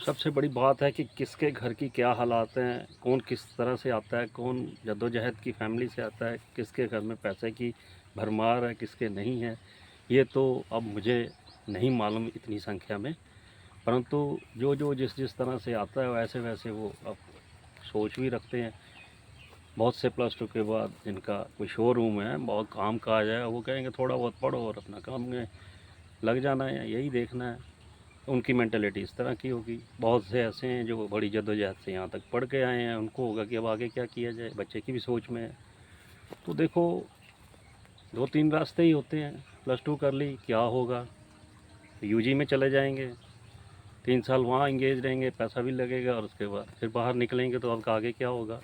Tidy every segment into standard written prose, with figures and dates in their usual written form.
सबसे बड़ी बात है कि किसके घर की क्या हालात हैं, कौन किस तरह से आता है, कौन जद्दोजहद की फैमिली से आता है, किसके घर में पैसे की भरमार है, किसके नहीं है। ये तो अब मुझे नहीं मालूम इतनी संख्या में, परंतु जो जो जिस जिस तरह से आता है वैसे वैसे वो अब सोच भी रखते हैं। बहुत से +2 के बाद जिनका कोई शोरूम है, बहुत काम काज है, वो कहेंगे थोड़ा बहुत पढ़ो और अपना काम में लग जाना है, यही देखना है। उनकी मेंटालिटी इस तरह की होगी। बहुत से ऐसे हैं जो बड़ी जद्दोजहद से यहाँ तक पढ़ के आए हैं, उनको होगा कि अब आगे क्या किया जाए, बच्चे की भी सोच में है। तो देखो, 2-3 रास्ते ही होते हैं। +2 कर ली, क्या होगा, यूजी में चले जाएंगे, 3 साल वहाँ इंगेज रहेंगे, पैसा भी लगेगा, और उसके बाद फिर बाहर निकलेंगे तो अब आगे क्या होगा।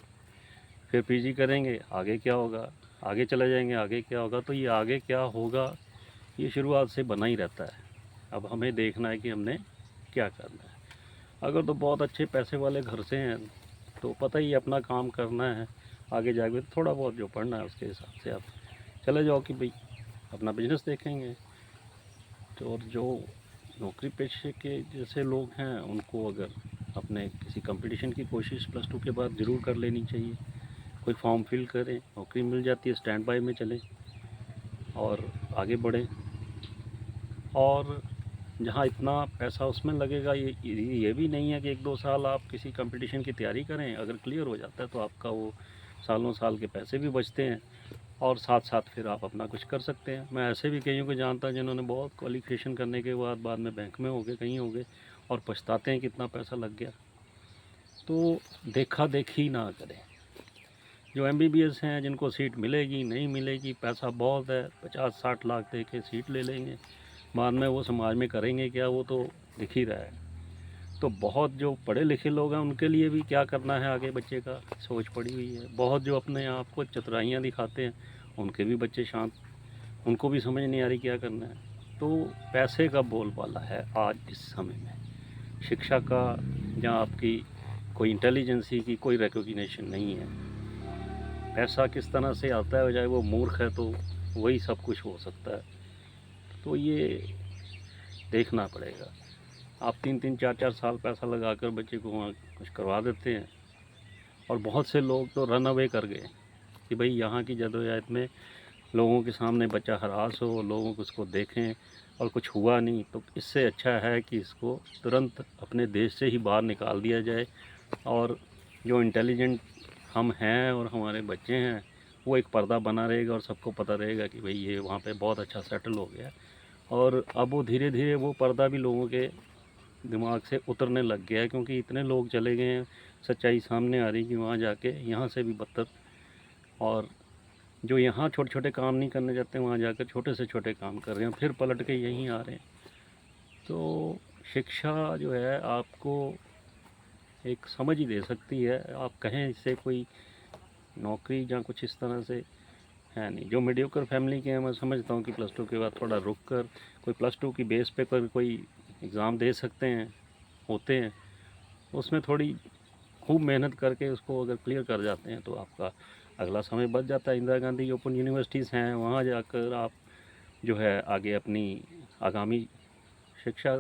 फिर पीजी करेंगे, आगे क्या होगा, आगे चले जाएंगे, आगे क्या होगा। तो ये आगे क्या होगा, ये शुरुआत से बना ही रहता है। अब हमें देखना है कि हमने क्या करना है। अगर तो बहुत अच्छे पैसे वाले घर से हैं तो पता ही अपना काम करना है, आगे जाके थोड़ा बहुत जो पढ़ना है उसके हिसाब से आप चले जाओ कि भाई अपना बिजनेस देखेंगे। तो और जो नौकरी पेशे के जैसे लोग हैं उनको अगर अपने किसी कंपटीशन की कोशिश +2 के बाद ज़रूर कर लेनी चाहिए। कोई फॉर्म फिल करें, नौकरी मिल जाती है, स्टैंड बाय में चलें और आगे बढ़ें। और जहाँ इतना पैसा उसमें लगेगा, ये भी नहीं है कि 1-2 साल आप किसी कंपटीशन की तैयारी करें, अगर क्लियर हो जाता है तो आपका वो सालों साल के पैसे भी बचते हैं और साथ साथ फिर आप अपना कुछ कर सकते हैं। मैं ऐसे भी कईयों को जानता हूँ जिन्होंने बहुत क्वालिफिकेशन करने के बाद में बैंक में हो गए, कहीं हो गए, और पछताते हैं कितना पैसा लग गया। तो देखा देखी ना करें। जो MBBS हैं, जिनको सीट मिलेगी नहीं मिलेगी, पैसा बहुत है, 50-60 लाख दे के सीट ले लेंगे, बाद में वो समाज में करेंगे क्या, वो तो दिख ही रहा है। तो बहुत जो पढ़े लिखे लोग हैं उनके लिए भी क्या करना है आगे, बच्चे का सोच पड़ी हुई है। बहुत जो अपने आप को चतुराइयाँ दिखाते हैं उनके भी बच्चे शांत, उनको भी समझ नहीं आ रही क्या करना है। तो पैसे का बोलबाला है आज इस समय में। शिक्षा का या आपकी कोई इंटेलिजेंसी की कोई रिकॉग्निशन नहीं है। पैसा किस तरह से आता है, चाहे वो मूर्ख है तो वही सब कुछ हो सकता है। तो ये देखना पड़ेगा। आप 3-3 4-4 साल पैसा लगाकर बच्चे को वहाँ कुछ करवा देते हैं, और बहुत से लोग तो रन अवे कर गए कि भाई यहाँ की जद्दोजहद में लोगों के सामने बच्चा हरास हो, लोगों को उसको देखें और कुछ हुआ नहीं, तो इससे अच्छा है कि इसको तुरंत अपने देश से ही बाहर निकाल दिया जाए। और जो इंटेलिजेंट हम हैं और हमारे बच्चे हैं, वो एक पर्दा बना रहेगा और सबको पता रहेगा कि भाई ये वहाँ पे बहुत अच्छा सेटल हो गया। और अब वो धीरे धीरे वो पर्दा भी लोगों के दिमाग से उतरने लग गया है, क्योंकि इतने लोग चले गए हैं, सच्चाई सामने आ रही कि वहाँ जाके यहाँ से भी बदतर, और जो यहाँ छोटे छोटे काम नहीं करने जाते वहाँ जाकर छोटे से छोटे काम कर रहे हैं, फिर पलट के यहीं आ रहे हैं। तो शिक्षा जो है आपको एक समझ ही दे सकती है। आप कहें इससे कोई नौकरी या कुछ इस तरह से है नहीं। जो मीडियोकर फैमिली के हैं, मैं समझता हूँ कि +2 के बाद थोड़ा रुक कर कोई +2 की बेस पे कोई एग्ज़ाम दे सकते हैं, होते हैं। उसमें थोड़ी खूब मेहनत करके उसको अगर क्लियर कर जाते हैं तो आपका अगला समय बच जाता है। इंदिरा गांधी ओपन यूनिवर्सिटीज़ हैं, वहाँ जाकर आप जो है आगे अपनी आगामी शिक्षा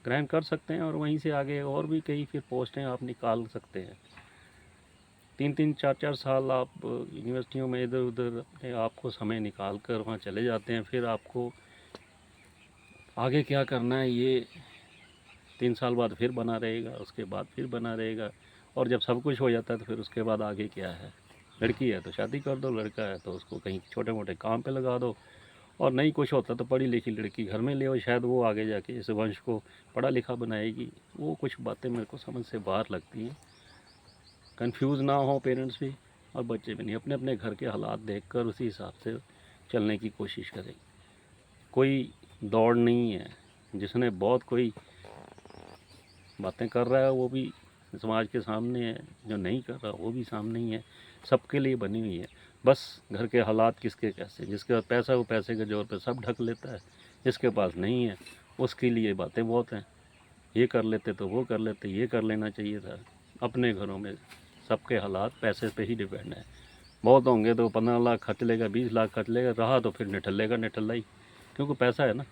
ग्रहण कर सकते हैं, और वहीं से आगे और भी कई फिर पोस्टें आप निकाल सकते हैं। 3-3 4-4 साल आप यूनिवर्सिटियों में इधर उधर अपने आप को समय निकाल कर वहाँ चले जाते हैं, फिर आपको आगे क्या करना है ये 3 साल बाद फिर बना रहेगा, उसके बाद फिर बना रहेगा। और जब सब कुछ हो जाता है तो फिर उसके बाद आगे क्या है। लड़की है तो शादी कर दो, लड़का है तो उसको कहीं छोटे मोटे काम पे लगा दो, और नहीं कुछ होता तो पढ़ी लिखी लड़की घर में ले आओ, शायद वो आगे जाके इस वंश को पढ़ा लिखा बनाएगी। वो कुछ बातें मेरे को समझ से बाहर लगती हैं। कंफ्यूज ना हो पेरेंट्स भी और बच्चे भी नहीं, अपने अपने घर के हालात देखकर उसी हिसाब से चलने की कोशिश करें। कोई दौड़ नहीं है, जिसने बहुत कोई बातें कर रहा है वो भी समाज के सामने है, जो नहीं कर रहा वो भी सामने ही है, सबके लिए बनी हुई है। बस घर के हालात किसके कैसे, जिसके पास पैसा वो पैसे के जोर पे सब ढक लेता है, जिसके पास नहीं है उसके लिए बातें बहुत हैं। ये कर लेते तो वो कर लेते, ये कर लेना चाहिए था। अपने घरों में सबके हालात पैसे पे ही डिपेंड है। बहुत होंगे तो 15 लाख खर्च लेगा, 20 लाख खर्च लेगा, रहा तो फिर निठल्लेगा निठल्ला ही, क्योंकि पैसा है ना।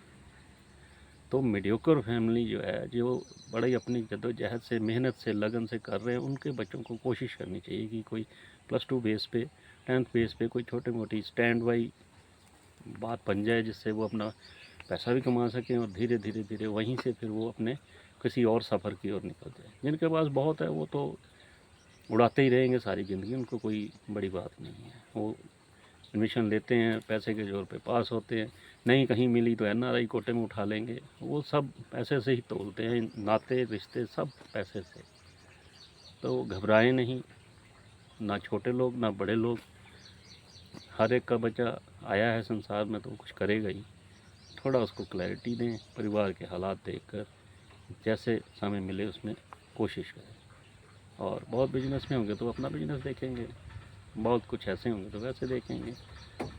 तो मीडियोकर फैमिली जो है, जो बड़ी अपनी जद्दोजहद से, मेहनत से, लगन से कर रहे हैं, उनके बच्चों को कोशिश करनी चाहिए कि कोई +2 बेस पे, 10th बेस पे कोई छोटी मोटी स्टैंड बाई बात बन जाए, जिससे वो अपना पैसा भी कमा सकें और धीरे धीरे धीरे वहीं से फिर वो अपने किसी और सफ़र की ओर निकल जाए। जिनके पास बहुत है वो तो उड़ाते ही रहेंगे सारी ज़िंदगी, उनको कोई बड़ी बात नहीं है। वो एडमिशन लेते हैं, पैसे के ज़ोर पे पास होते हैं, नहीं कहीं मिली तो NRI कोटे में उठा लेंगे। वो सब पैसे से ही तोलते हैं, नाते रिश्ते सब पैसे से। तो घबराएं नहीं, ना छोटे लोग ना बड़े लोग। हर एक का बच्चा आया है संसार में तो कुछ करेगा ही। थोड़ा उसको क्लैरिटी दें, परिवार के हालात देखकर जैसे समय मिले उसमें कोशिश करें। और बहुत बिजनेस में होंगे तो अपना बिजनेस देखेंगे, बहुत कुछ ऐसे होंगे तो वैसे देखेंगे।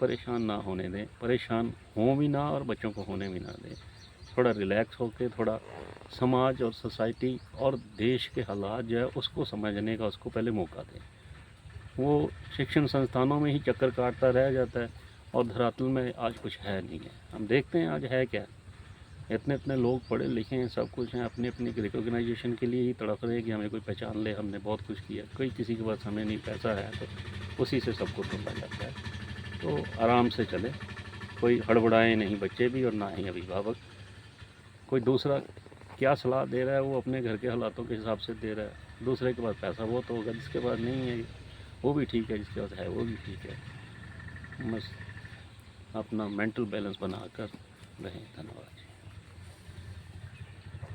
परेशान ना होने दें, परेशान हों भी ना और बच्चों को होने भी ना दें। थोड़ा रिलैक्स होकर थोड़ा समाज और सोसाइटी और देश के हालात जो है उसको समझने का उसको पहले मौका दें। वो शिक्षण संस्थानों में ही चक्कर काटता रह जाता है और धरातल में आज कुछ है नहीं है। हम देखते हैं आज है क्या, इतने इतने लोग पढ़े लिखे हैं, सब कुछ हैं, अपनी अपनी रिकॉग्नाइजेशन के लिए ही तड़प रहे हैं कि हमें कोई पहचान ले, हमने बहुत कुछ किया। कोई किसी के पास हमें नहीं, पैसा है तो उसी से सबको तोड़ा जाता है। तो आराम से चले, कोई हड़बड़ाए नहीं बच्चे भी और ना ही अभिभावक। कोई दूसरा क्या सलाह दे रहा है वो अपने घर के हालातों के हिसाब से दे रहा है। दूसरे के पास पैसा बहुत होगा, जिसके पास नहीं है वो भी ठीक है, जिसके पास है वो भी ठीक है। बस अपना मेंटल बैलेंस बनाकर रहें। धन्यवाद।